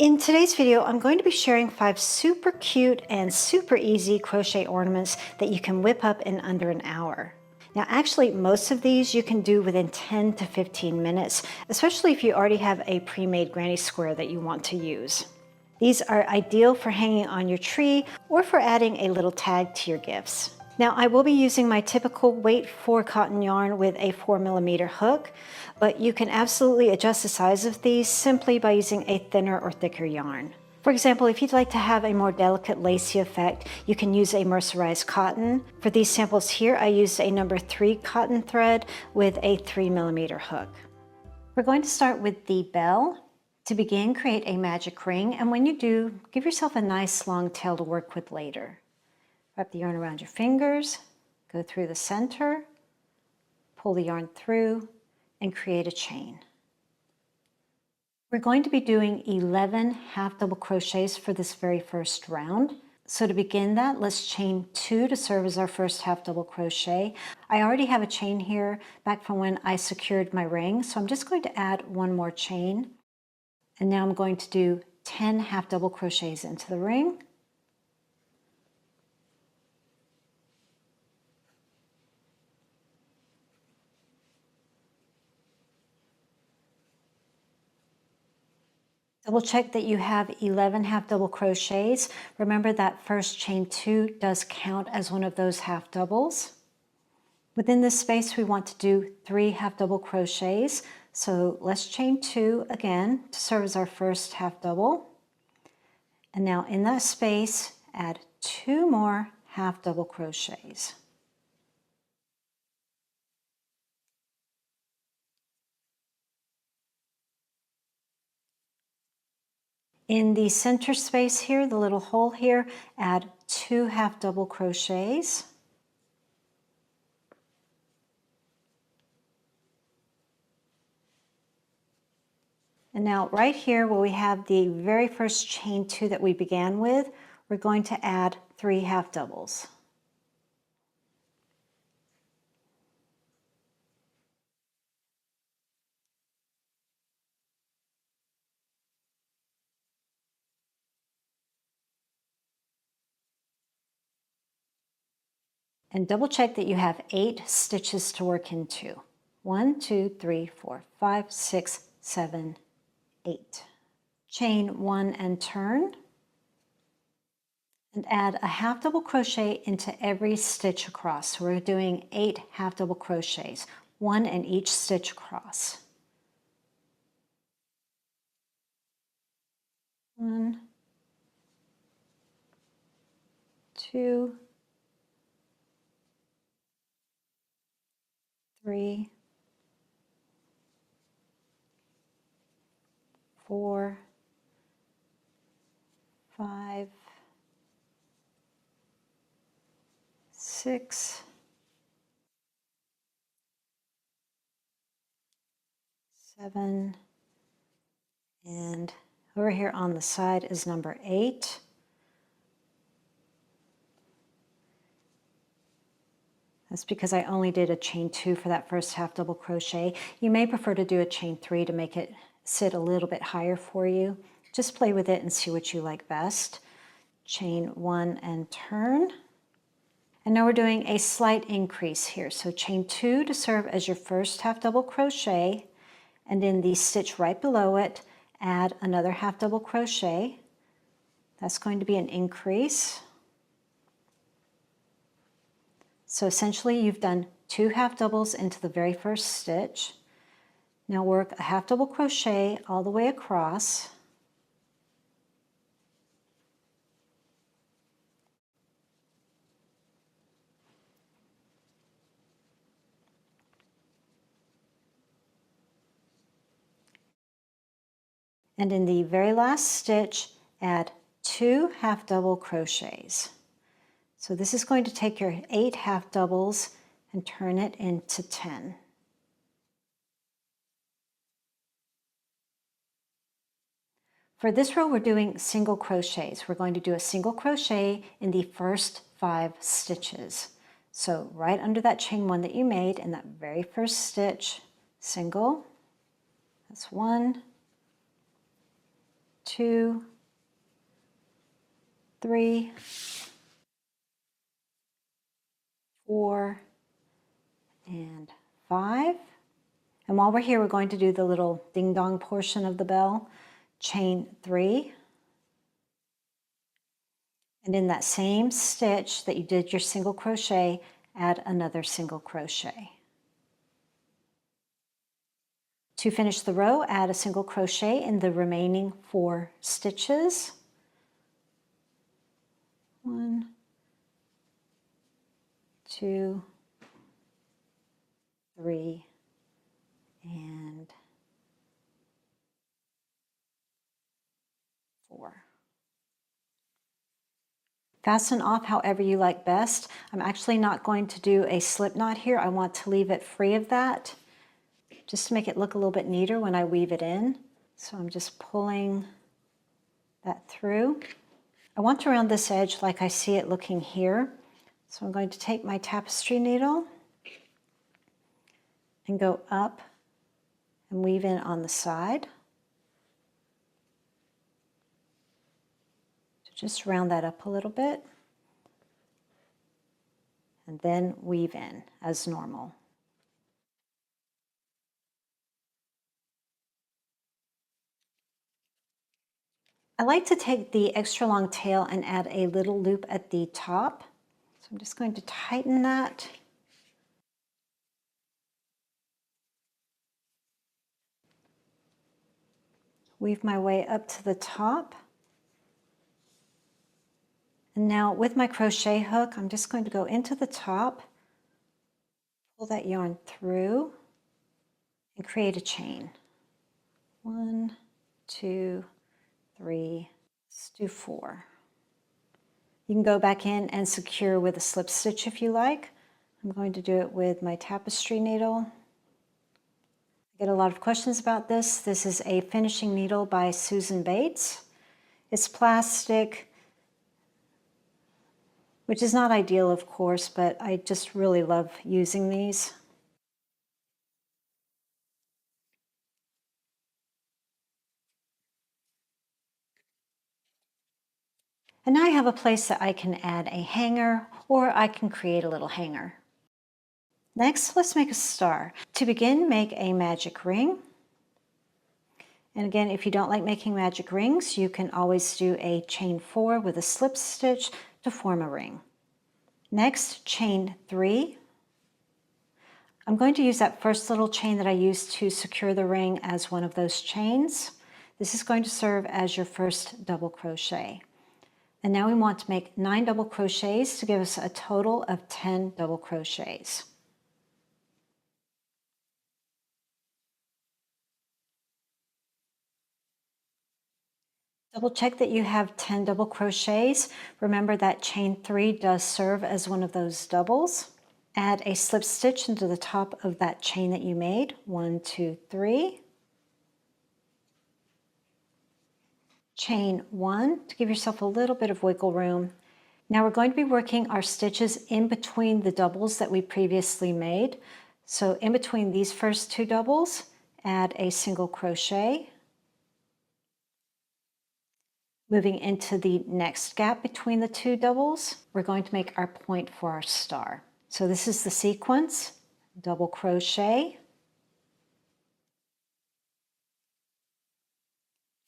In today's video, I'm going to be sharing 5 super cute and super easy crochet ornaments that you can whip up in under an hour. Now actually, most of these you can do within 10 to 15 minutes, especially if you already have a pre-made granny square that you want to use. These are ideal for hanging on your tree or for adding a little tag to your gifts. Now I will be using my typical weight 4 cotton yarn with a 4mm hook, but you can absolutely adjust the size of these simply by using a thinner or thicker yarn. For example, if you'd like to have a more delicate lacy effect, you can use a mercerized cotton. For these samples here, I used a number 3 cotton thread with a 3mm hook. We're going to start with the bell. To begin, create a magic ring, and when you do, give yourself a nice long tail to work with later. Wrap the yarn around your fingers, go through the center, pull the yarn through, and create a chain. We're going to be doing 11 half double crochets for this very first round. So to begin that, let's chain 2 to serve as our first half double crochet. I already have a chain here back from when I secured my ring, so I'm just going to add one more chain. And now I'm going to do 10 half double crochets into the ring. Double check that you have 11 half double crochets. Remember that first chain 2 does count as one of those half doubles. Within this space we want to do 3 half double crochets. So let's chain 2 again to serve as our first half double. And now in that space add 2 more half double crochets. In the center space here, the little hole here, add 2 half double crochets. And now right here where we have the very first chain 2 that we began with, we're going to add 3 half doubles. And double check that you have 8 stitches to work into. 1, 2, 3, 4, 5, 6, 7, 8. Chain 1 and turn. And add a half double crochet into every stitch across. So we're doing 8 half double crochets, 1 in each stitch across. 1, 2, 3, 4, 5, 6, 7, and over here on the side is number 8. That's because I only did a chain 2 for that first half double crochet. You may prefer to do a chain 3 to make it sit a little bit higher for you. Just play with it and see what you like best. Chain 1 and turn. And now we're doing a slight increase here. So chain 2 to serve as your first half double crochet, and in the stitch right below it, add another half double crochet. That's going to be an increase. So essentially you've done 2 half doubles into the very first stitch. Now work a half double crochet all the way across. And in the very last stitch, add 2 half double crochets. So this is going to take your 8 half doubles and turn it into 10. For this row, we're doing single crochets. We're going to do a single crochet in the first 5 stitches. So right under that chain 1 that you made in that very first stitch, single, that's 1, 2, 3, 4, and 5. And while we're here, we're going to do the little ding dong portion of the bell. Chain 3. And in that same stitch that you did your single crochet, add another single crochet. To finish the row, add a single crochet in the remaining 4 stitches. 1, 2, 3, and 4. Fasten off however you like best. I'm actually not going to do a slip knot here. I want to leave it free of that, just to make it look a little bit neater when I weave it in. So I'm just pulling that through. I want to round this edge like I see it looking here. So I'm going to take my tapestry needle and go up and weave in on the side. So just round that up a little bit. And then weave in as normal. I like to take the extra long tail and add a little loop at the top. So I'm just going to tighten that. Weave my way up to the top. And now with my crochet hook, I'm just going to go into the top, pull that yarn through, and create a chain. 1, 2, 3, let's do 4. You can go back in and secure with a slip stitch if you like. I'm going to do it with my tapestry needle. I get a lot of questions about this. This is a finishing needle by Susan Bates. It's plastic, which is not ideal, of course, but I just really love using these. And now I have a place that I can add a hanger, or I can create a little hanger. Next, let's make a star. To begin, make a magic ring. And again, if you don't like making magic rings, you can always do a chain 4 with a slip stitch to form a ring. Next, chain 3. I'm going to use that first little chain that I used to secure the ring as one of those chains. This is going to serve as your first double crochet. And now we want to make 9 double crochets to give us a total of 10 double crochets. Double check that you have 10 double crochets. Remember that chain 3 does serve as one of those doubles. Add a slip stitch into the top of that chain that you made. 1, 2, 3. Chain 1 to give yourself a little bit of wiggle room. Now we're going to be working our stitches in between the doubles that we previously made. So in between these first 2 doubles, add a single crochet. Moving into the next gap between the 2 doubles, we're going to make our point for our star. So this is the sequence: double crochet,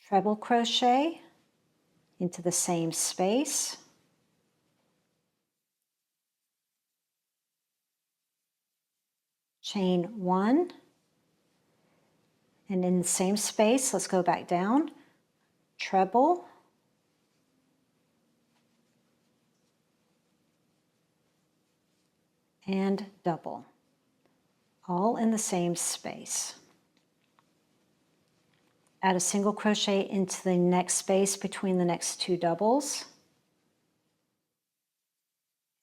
treble crochet into the same space, chain 1, and in the same space, let's go back down, treble, and double, all in the same space. Add a single crochet into the next space between the next 2 doubles.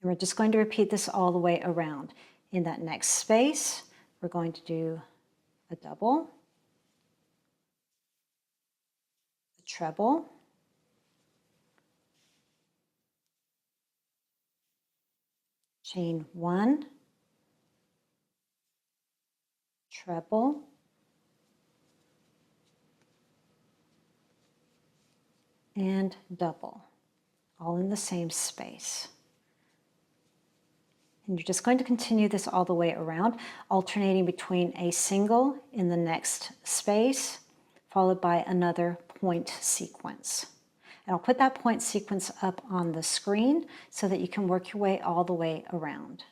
And we're just going to repeat this all the way around. In that next space, we're going to do a double, a treble, chain 1, treble, and double, all in the same space. And you're just going to continue this all the way around, alternating between a single in the next space, followed by another point sequence. And I'll put that point sequence up on the screen so that you can work your way all the way around.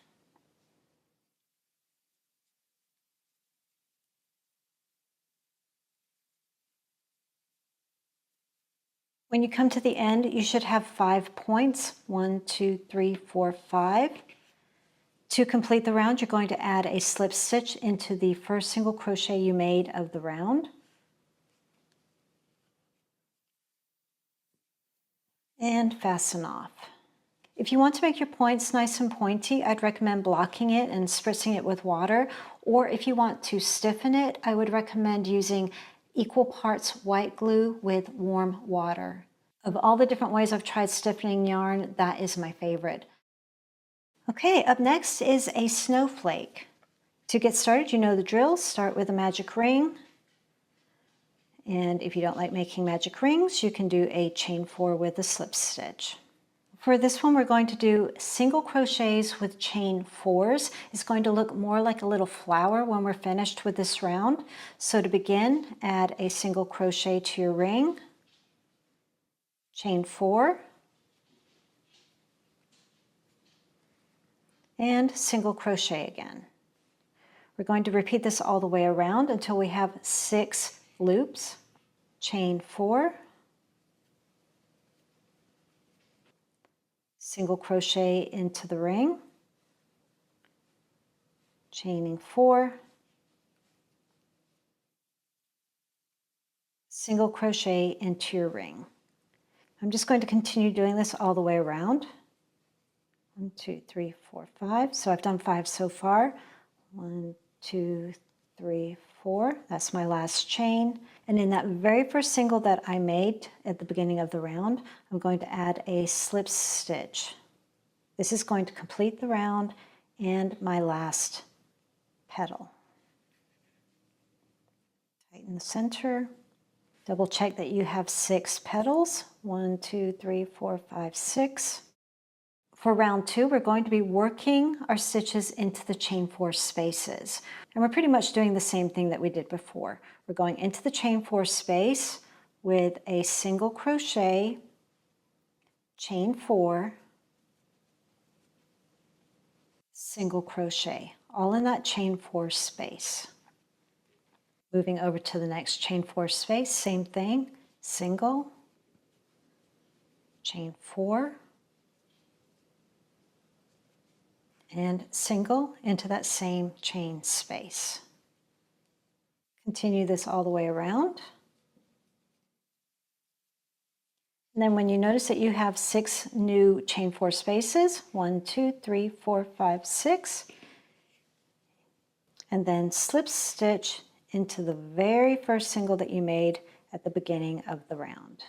When you come to the end, you should have 5 points, 1, 2, 3, 4, 5. To complete the round, you're going to add a slip stitch into the first single crochet you made of the round. And fasten off. If you want to make your points nice and pointy, I'd recommend blocking it and spritzing it with water. Or if you want to stiffen it, I would recommend using equal parts white glue with warm water. Of all the different ways I've tried stiffening yarn, that is my favorite. Okay, up next is a snowflake. To get started, you know the drill. Start with a magic ring. And if you don't like making magic rings, you can do a chain 4 with a slip stitch. For this one, we're going to do single crochets with chain 4s. It's going to look more like a little flower when we're finished with this round. So to begin, add a single crochet to your ring, chain 4, and single crochet again. We're going to repeat this all the way around until we have 6 loops, chain 4, single crochet into the ring, chaining 4, single crochet into your ring. I'm just going to continue doing this all the way around. 1, 2, 3, 4, 5. So I've done 5 so far. 1, 2, 3, 4. That's my last chain. And in that very first single that I made at the beginning of the round, I'm going to add a slip stitch. This is going to complete the round and my last petal. Tighten the center. Double check that you have 6 petals. 1, 2, 3, 4, 5, 6. For round 2, we're going to be working our stitches into the chain 4 spaces. And we're pretty much doing the same thing that we did before. We're going into the chain 4 space with a single crochet, chain 4, single crochet, all in that chain 4 space. Moving over to the next chain 4 space, same thing, single, chain 4, and single into that same chain space. Continue this all the way around. And then when you notice that you have 6 new chain 4 spaces, 1, 2, 3, 4, 5, 6, and then slip stitch into the very first single that you made at the beginning of the round.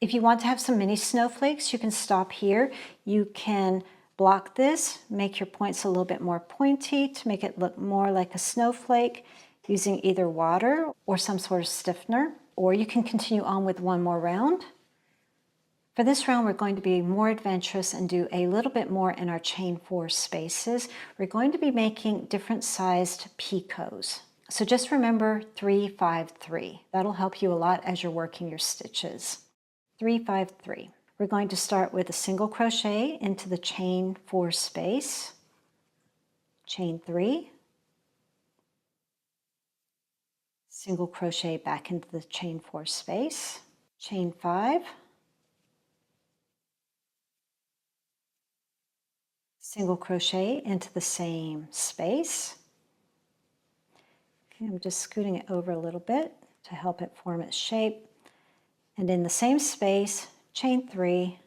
If you want to have some mini snowflakes, you can stop here. You can block this, make your points a little bit more pointy to make it look more like a snowflake using either water or some sort of stiffener, or you can continue on with one more round. For this round, we're going to be more adventurous and do a little bit more in our chain 4 spaces. We're going to be making different sized picots. So just remember 3, 5, 3. That'll help you a lot as you're working your stitches. 3, 5, 3. We're going to start with a single crochet into the chain 4 space, chain 3, single crochet back into the chain 4 space, chain 5, single crochet into the same space. Okay, I'm just scooting it over a little bit to help it form its shape. And in the same space, chain 3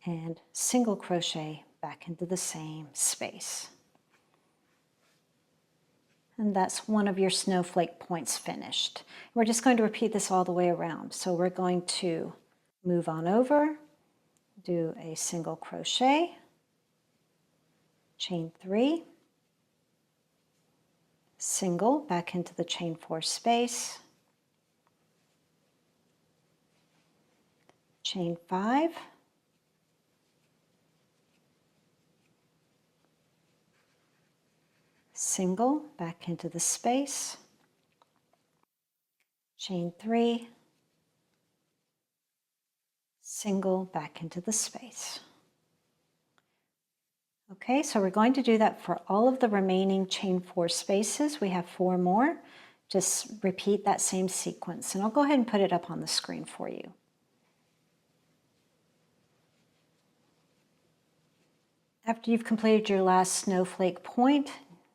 and single crochet back into the same space. And that's one of your snowflake points finished. We're just going to repeat this all the way around. So we're going to move on over, do a single crochet, chain 3, single, back into the chain 4 space, chain 5, single, back into the space, chain 3, single, back into the space. Okay, so we're going to do that for all of the remaining chain 4 spaces. We have 4 more. Just repeat that same sequence, and I'll go ahead and put it up on the screen for you. After you've completed your last snowflake point,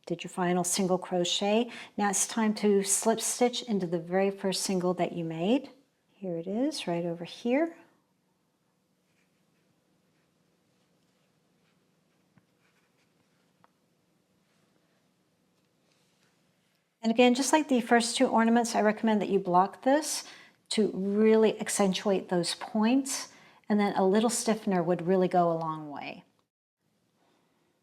did your final single crochet, now it's time to slip stitch into the very first single that you made. Here it is, right over here. And again, just like the first 2 ornaments, I recommend that you block this to really accentuate those points, and then a little stiffener would really go a long way.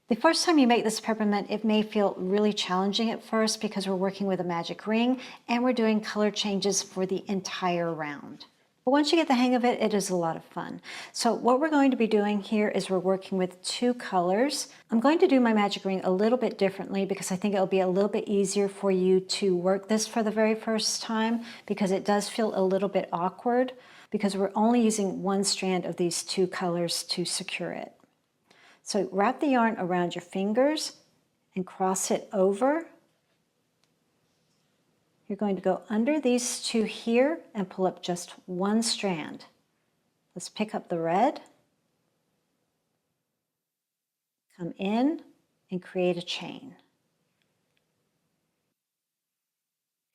The first time you make this peppermint, it may feel really challenging at first because we're working with a magic ring and we're doing color changes for the entire round. But once you get the hang of it, it is a lot of fun. So what we're going to be doing here is we're working with 2 colors. I'm going to do my magic ring a little bit differently because I think it'll be a little bit easier for you to work this for the very first time, because it does feel a little bit awkward because we're only using 1 strand of these 2 colors to secure it. So wrap the yarn around your fingers and cross it over. You're going to go under these 2 here and pull up just 1 strand. Let's pick up the red, come in and create a chain.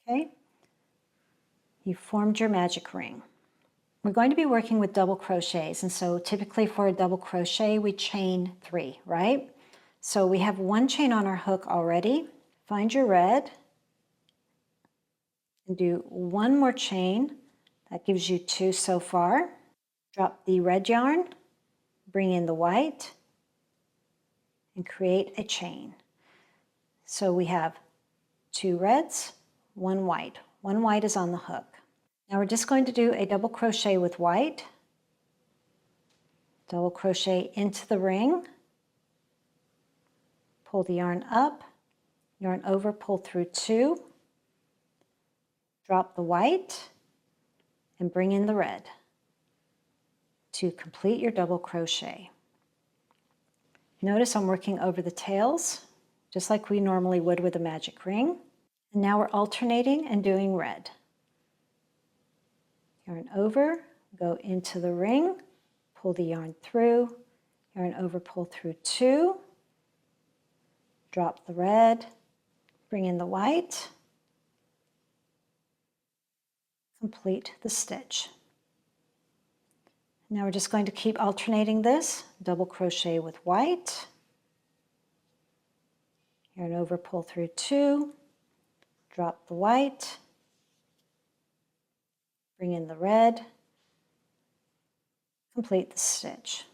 Okay, you formed your magic ring. We're going to be working with double crochets, and so typically for a double crochet we chain 3, right? So we have 1 chain on our hook already. Find your red and do 1 more chain. That gives you 2 so far. Drop the red yarn, bring in the white, and create a chain. So we have 2 reds, 1 white. 1 white is on the hook. Now we're just going to do a double crochet with white, double crochet into the ring, pull the yarn up, yarn over, pull through 2, drop the white, and bring in the red to complete your double crochet. Notice I'm working over the tails, just like we normally would with a magic ring. And now we're alternating and doing red. Yarn over, go into the ring, pull the yarn through, yarn over, pull through 2, drop the red, bring in the white, complete the stitch. Now we're just going to keep alternating this, double crochet with white, yarn over, pull through 2, drop the white, bring in the red, complete the stitch.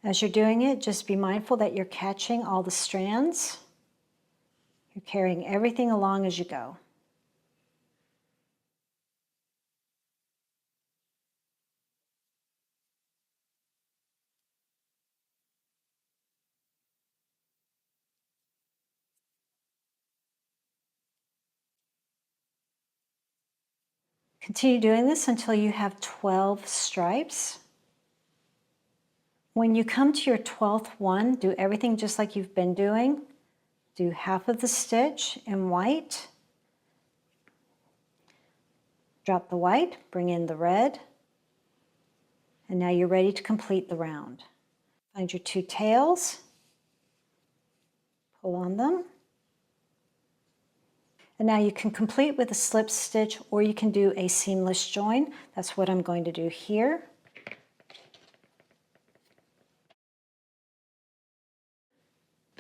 As you're doing it, just be mindful that you're catching all the strands. You're carrying everything along as you go. Continue doing this until you have 12 stripes. When you come to your 12th one, do everything just like you've been doing. Do half of the stitch in white. Drop the white, bring in the red, and now you're ready to complete the round. Find your 2 tails, pull on them, and now you can complete with a slip stitch or you can do a seamless join. That's what I'm going to do here.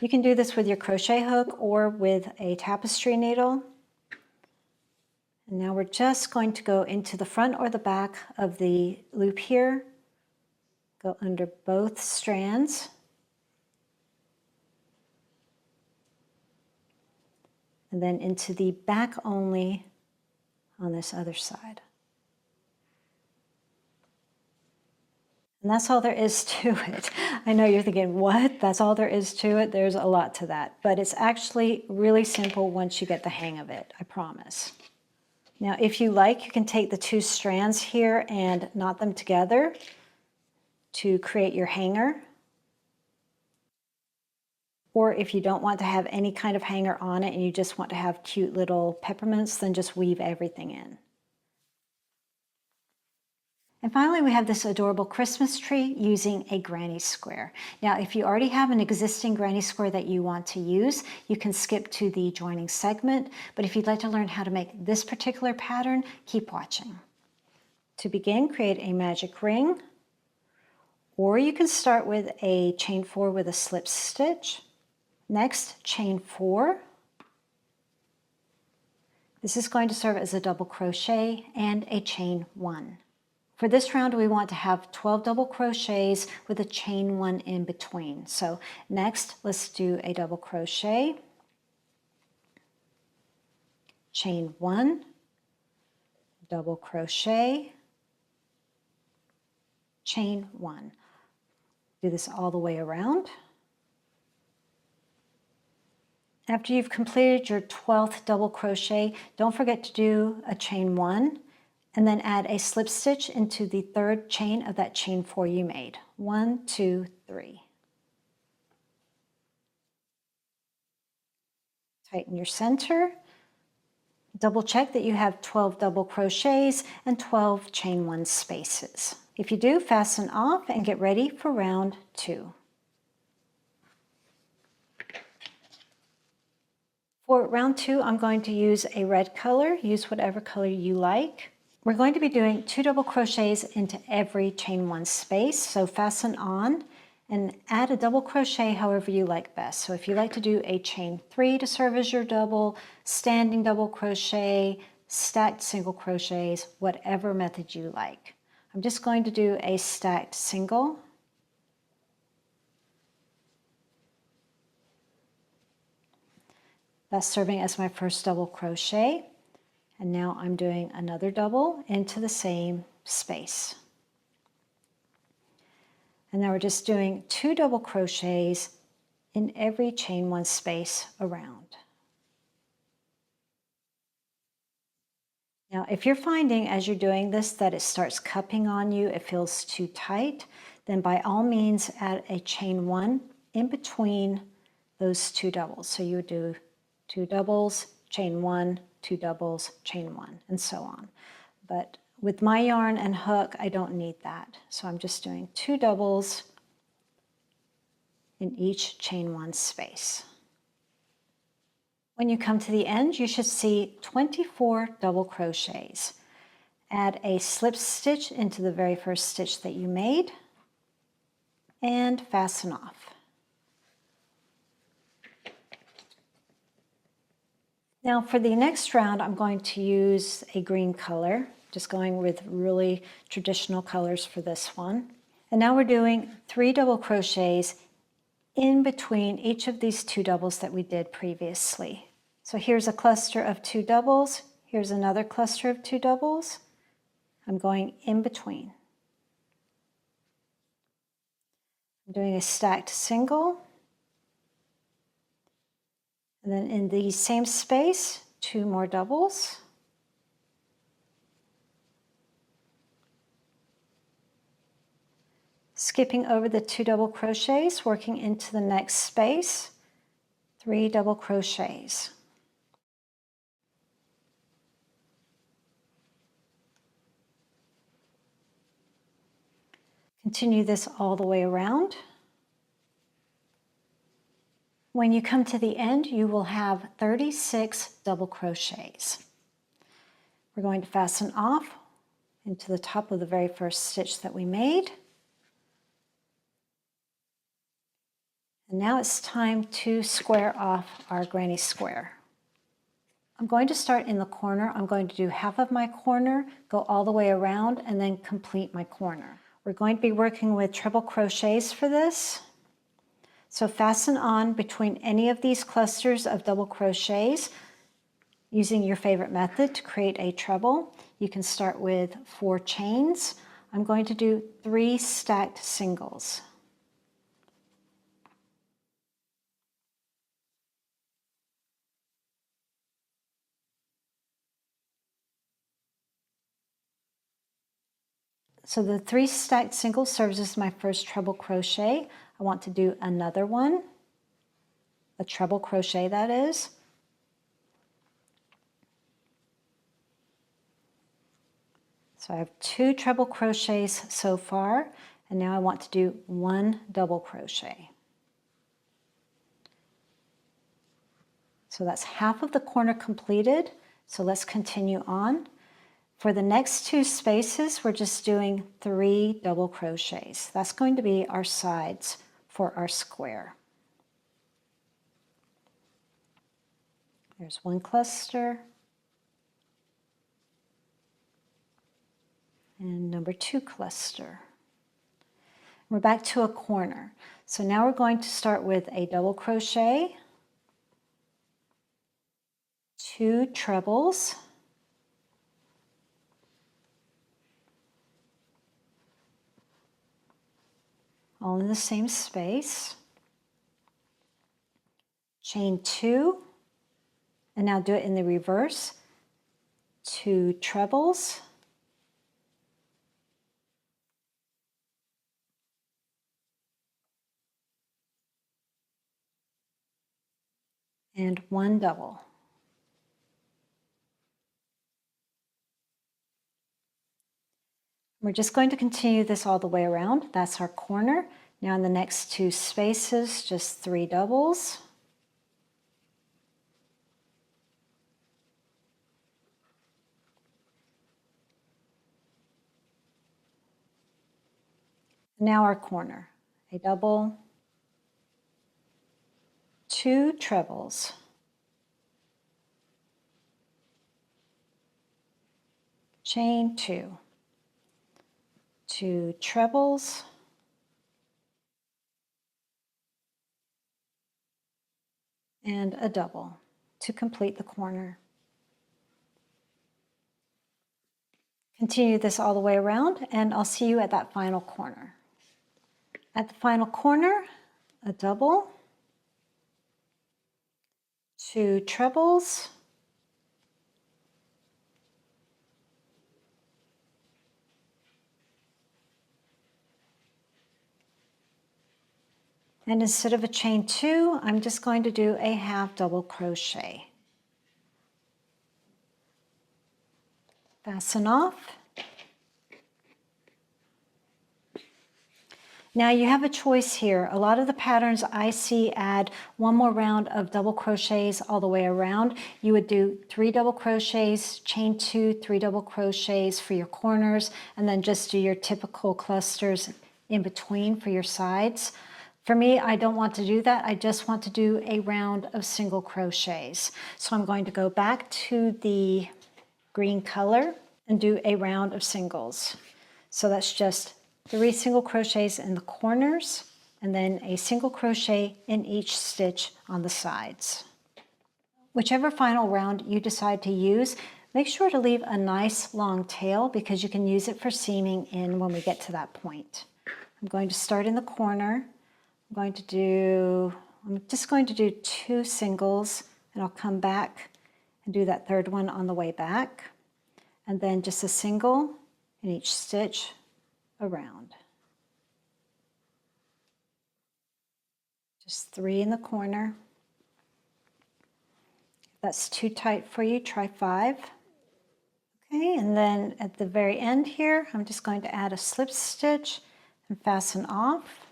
You can do this with your crochet hook or with a tapestry needle. And now we're just going to go into the front or the back of the loop here. Go under both strands. And then into the back only on this other side. And that's all there is to it. I know you're thinking, what? That's all there is to it? There's a lot to that. But it's actually really simple once you get the hang of it, I promise. Now, if you like, you can take the two strands here and knot them together to create your hanger. Or if you don't want to have any kind of hanger on it and you just want to have cute little peppermints, then just weave everything in. And finally, we have this adorable Christmas tree using a granny square. Now, if you already have an existing granny square that you want to use, you can skip to the joining segment. But if you'd like to learn how to make this particular pattern, keep watching. To begin, create a magic ring, or you can start with a chain 4 with a slip stitch. Next, chain 4. This is going to serve as a double crochet and a chain 1. For this round, we want to have 12 double crochets with a chain 1 in between. So next, let's do a double crochet, chain 1, double crochet, chain 1. Do this all the way around. After you've completed your 12th double crochet, don't forget to do a chain 1 and then add a slip stitch into the third chain of that chain 4 you made. 1, 2, 3. Tighten your center. Double check that you have 12 double crochets and 12 chain 1 spaces. If you do, fasten off and get ready for round 2. For round 2, I'm going to use a red color. Use whatever color you like. We're going to be doing 2 double crochets into every chain 1 space. So fasten on and add a double crochet however you like best. So if you like to do a chain 3 to serve as your double, standing double crochet, stacked single crochets, whatever method you like. I'm just going to do a stacked single. That's serving as my first double crochet. And now I'm doing another double into the same space. And now we're just doing 2 double crochets in every chain 1 space around. Now, if you're finding as you're doing this that it starts cupping on you, it feels too tight, then by all means add a chain 1 in between those 2 doubles. So you would do 2 doubles, chain 1, 2 doubles, chain 1, and so on. But with my yarn and hook, I don't need that. So I'm just doing 2 doubles in each chain 1 space. When you come to the end, you should see 24 double crochets. Add a slip stitch into the very first stitch that you made and fasten off. Now for the next round, I'm going to use a green color, just going with really traditional colors for this one. And now we're doing 3 double crochets in between each of these 2 doubles that we did previously. So here's a cluster of 2 doubles, here's another cluster of 2 doubles. I'm going in between. I'm doing a stacked single. And then in the same space, 2 more doubles. Skipping over the 2 double crochets, working into the next space, 3 double crochets. Continue this all the way around. When you come to the end, you will have 36 double crochets. We're going to fasten off into the top of the very first stitch that we made. And now it's time to square off our granny square. I'm going to start in the corner. I'm going to do half of my corner, go all the way around, and then complete my corner. We're going to be working with treble crochets for this. So fasten on between any of these clusters of double crochets using your favorite method to create a treble. You can start with 4 chains. I'm going to do 3 stacked singles. So the 3 stacked singles serves as my first treble crochet. I want to do another one, a treble crochet that is. So I have 2 treble crochets so far, and now I want to do 1 double crochet. So that's half of the corner completed. So let's continue on. For the next 2 spaces, we're just doing 3 double crochets. That's going to be our sides for our square. There's 1 cluster. And number 2 cluster. We're back to a corner. So now we're going to start with a double crochet, 2 trebles, all in the same space, chain 2, and now do it in the reverse, 2 trebles, and 1 double. We're just going to continue this all the way around. That's our corner. Now in the next 2 spaces, just 3 doubles. Now our corner, a double, 2 trebles, chain 2, 2 trebles, and a double to complete the corner. Continue this all the way around, and I'll see you at that final corner. At the final corner, a double, 2 trebles, and instead of a chain 2, I'm just going to do a half double crochet. Fasten off. Now you have a choice here. A lot of the patterns I see add 1 more round of double crochets all the way around. You would do 3 double crochets, chain 2, 3 double crochets for your corners, and then just do your typical clusters in between for your sides. For me, I don't want to do that. I just want to do a round of single crochets. So I'm going to go back to the green color and do a round of singles. So that's just 3 single crochets in the corners and then a single crochet in each stitch on the sides. Whichever final round you decide to use, make sure to leave a nice long tail because you can use it for seaming in when we get to that point. I'm going to start in the corner. I'm just going to do 2 singles, and I'll come back and do that 3rd one on the way back, and then just a single in each stitch around. Just 3 in the corner. If that's too tight for you, try 5. Okay, and then at the very end here, I'm just going to add a slip stitch and fasten off.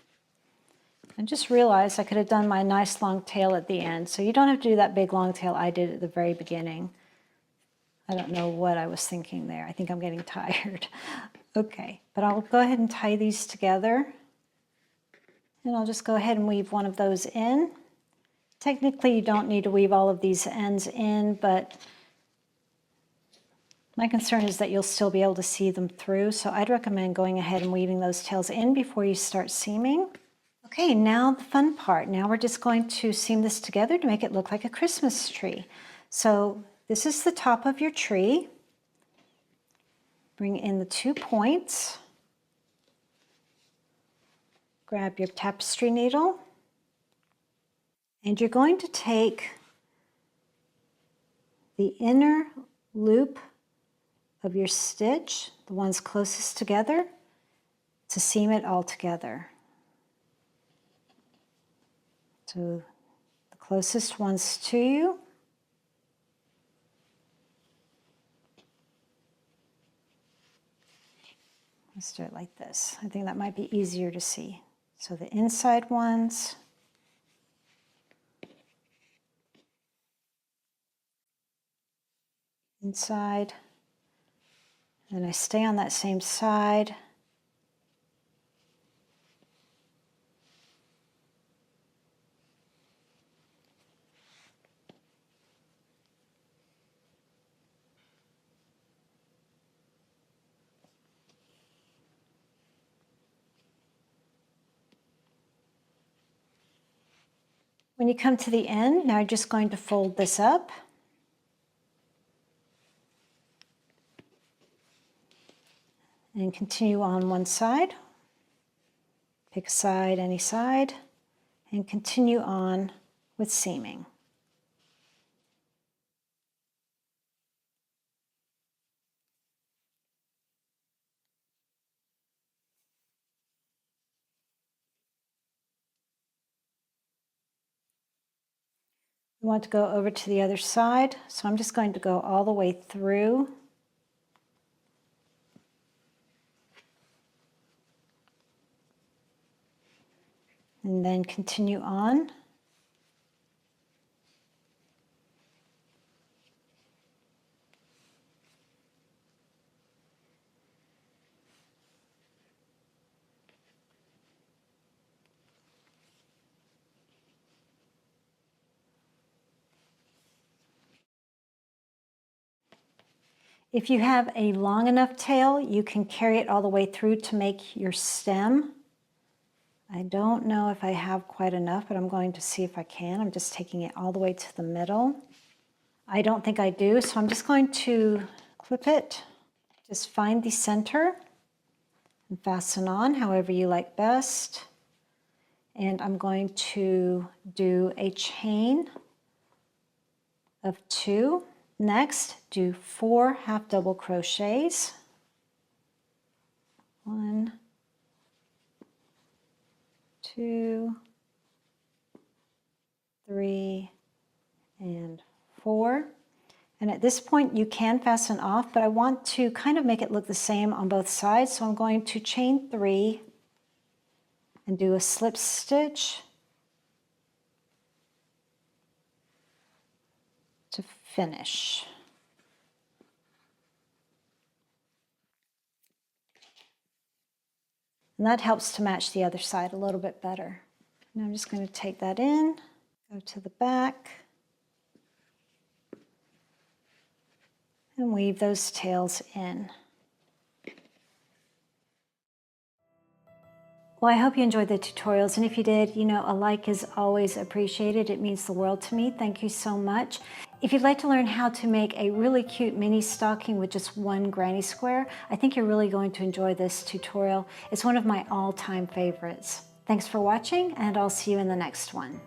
I just realized I could have done my nice long tail at the end, so you don't have to do that big long tail I did at the very beginning. I don't know what I was thinking there. I think I'm getting tired. Okay, but I'll go ahead and tie these together. And I'll just go ahead and weave one of those in. Technically, you don't need to weave all of these ends in, but my concern is that you'll still be able to see them through, so I'd recommend going ahead and weaving those tails in before you start seaming. Okay, now the fun part. Now we're just going to seam this together to make it look like a Christmas tree. So this is the top of your tree. Bring in the 2 points. Grab your tapestry needle. And you're going to take the inner loop of your stitch, the ones closest together, to seam it all together. So the closest ones to you. Let's do it like this. I think that might be easier to see. So the inside ones. Inside. Then I stay on that same side. When you come to the end, now you're just going to fold this up. And continue on one side. Pick a side, any side, and continue on with seaming. We want to go over to the other side, so I'm just going to go all the way through. And then continue on. If you have a long enough tail, you can carry it all the way through to make your stem. I don't know if I have quite enough, but I'm going to see if I can. I'm just taking it all the way to the middle. I don't think I do, so I'm just going to clip it. Just find the center and fasten on however you like best. And I'm going to do a chain of 2. Next, do 4 half double crochets. 1, 2, 3, and 4. And at this point you can fasten off, but I want to kind of make it look the same on both sides, so I'm going to chain 3 and do a slip stitch to finish. And that helps to match the other side a little bit better. And I'm just going to take that in, go to the back, and weave those tails in. Well, I hope you enjoyed the tutorials, and if you did, you know, a like is always appreciated. It means the world to me. Thank you so much. If you'd like to learn how to make a really cute mini stocking with just one granny square, I think you're really going to enjoy this tutorial. It's one of my all-time favorites. Thanks for watching, and I'll see you in the next one.